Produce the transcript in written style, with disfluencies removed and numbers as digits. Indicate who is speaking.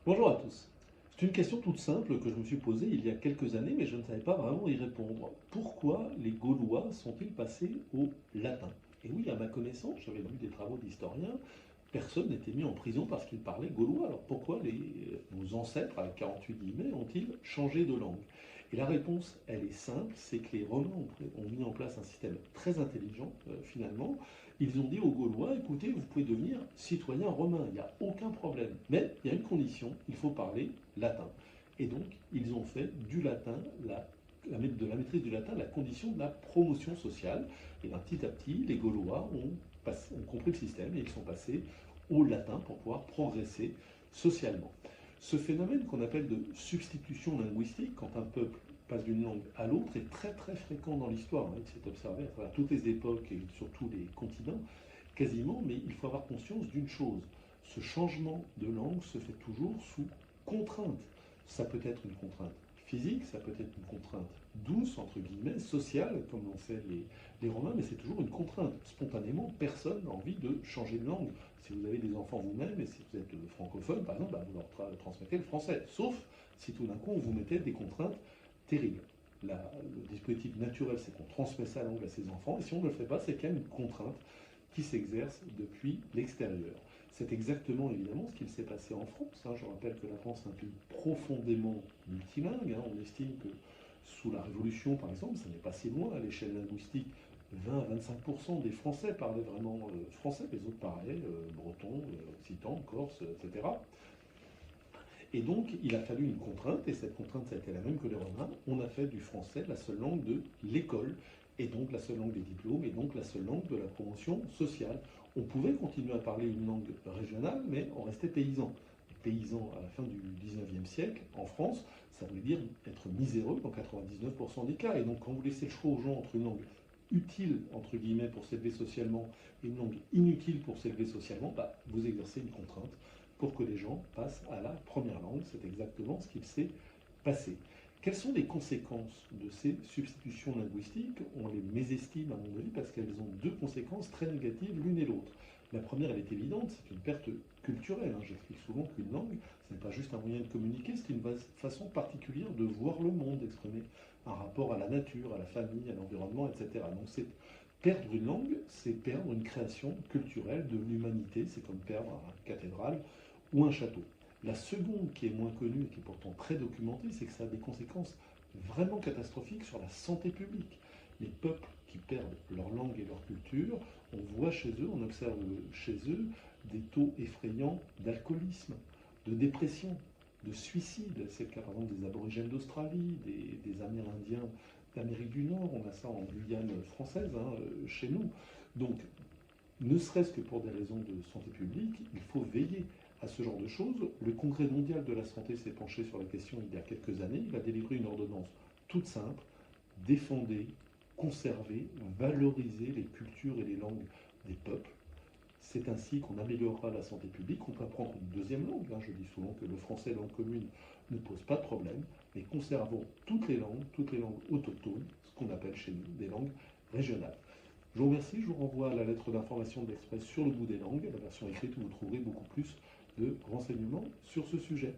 Speaker 1: Bonjour à tous. C'est une question toute simple que je me suis posée il y a quelques années, mais je ne savais pas vraiment y répondre. Pourquoi les Gaulois sont-ils passés au latin? Et oui, à ma connaissance, j'avais lu des travaux d'historiens, personne n'était mis en prison parce qu'il parlait gaulois. Alors pourquoi nos ancêtres, avec 48 guillemets, ont-ils changé de langue? Et la réponse, elle est simple, c'est que les Romains ont mis en place un système très intelligent, finalement. Ils ont dit aux Gaulois, écoutez, vous pouvez devenir citoyen romain, il n'y a aucun problème. Mais il y a une condition, il faut parler latin. Et donc, ils ont fait du latin, de la maîtrise du latin, la condition de la promotion sociale. Et bien, petit à petit, les Gaulois ont compris le système et ils sont passés au latin pour pouvoir progresser socialement. Ce phénomène qu'on appelle de substitution linguistique, quand un peuple passe d'une langue à l'autre, est très très fréquent dans l'histoire. Il s'est observé à travers toutes les époques et sur tous les continents, quasiment, mais il faut avoir conscience d'une chose. Ce changement de langue se fait toujours sous contrainte. Ça peut être une contrainte physique, ça peut être une contrainte douce, entre guillemets, sociale, comme l'ont fait les Romains, mais c'est toujours une contrainte. Spontanément, personne n'a envie de changer de langue. Si vous avez des enfants vous-même, et si vous êtes francophone, par exemple, bah, vous leur transmettez le français. Sauf si tout d'un coup, on vous mettait des contraintes terribles. Le dispositif naturel, c'est qu'on transmet sa langue à ses enfants, et si on ne le fait pas, c'est qu'il y a une contrainte qui s'exerce depuis l'extérieur. C'est exactement évidemment ce qu'il s'est passé en France. Je rappelle que la France est un pays profondément multilingue. On estime que sous la Révolution, par exemple, ça n'est pas si loin à l'échelle linguistique. 20 à 25% des Français parlaient vraiment français, les autres parlaient breton, occitan, corse, etc. Et donc, il a fallu une contrainte, et cette contrainte, ça a été la même que les Romains. On a fait du français la seule langue de l'école, et donc la seule langue des diplômes, et donc la seule langue de la promotion sociale. On pouvait continuer à parler une langue régionale, mais on restait paysan. Paysan à la fin du 19e siècle, en France, ça voulait dire être miséreux dans 99% des cas. Et donc, quand vous laissez le choix aux gens entre une langue utile, entre guillemets, pour s'élever socialement, et une langue inutile pour s'élever socialement, bah, vous exercez une contrainte pour que les gens passent à la première langue. C'est exactement ce qu'il s'est passé. Quelles sont les conséquences de ces substitutions linguistiques? On les mésestime à mon avis parce qu'elles ont deux conséquences très négatives l'une et l'autre. La première, elle est évidente, c'est une perte culturelle. J'explique souvent qu'une langue, ce n'est pas juste un moyen de communiquer, c'est une façon particulière de voir le monde, d'exprimer un rapport à la nature, à la famille, à l'environnement, etc. Donc c'est perdre une langue, c'est perdre une création culturelle de l'humanité, c'est comme perdre une cathédrale ou un château. La seconde, qui est moins connue et qui est pourtant très documentée, c'est que ça a des conséquences vraiment catastrophiques sur la santé publique. Les peuples qui perdent leur langue et leur culture, on voit chez eux, on observe chez eux des taux effrayants d'alcoolisme, de dépression, de suicide. C'est le cas par exemple des aborigènes d'Australie, des Amérindiens d'Amérique du Nord, on a ça en Guyane française, chez nous. Donc ne serait-ce que pour des raisons de santé publique, il faut veiller à ce genre de choses. Le Congrès mondial de la santé s'est penché sur la question il y a quelques années. Il a délivré une ordonnance toute simple: défendez, conservez, valorisez les cultures et les langues des peuples. C'est ainsi qu'on améliorera la santé publique. On peut apprendre une deuxième langue. Je dis souvent que le français, langue commune, ne pose pas de problème, mais conservons toutes les langues autochtones, ce qu'on appelle chez nous des langues régionales. Je vous remercie, je vous renvoie à la lettre d'information de l'Express sur le bout des langues, la version écrite où vous trouverez beaucoup plus de renseignements sur ce sujet.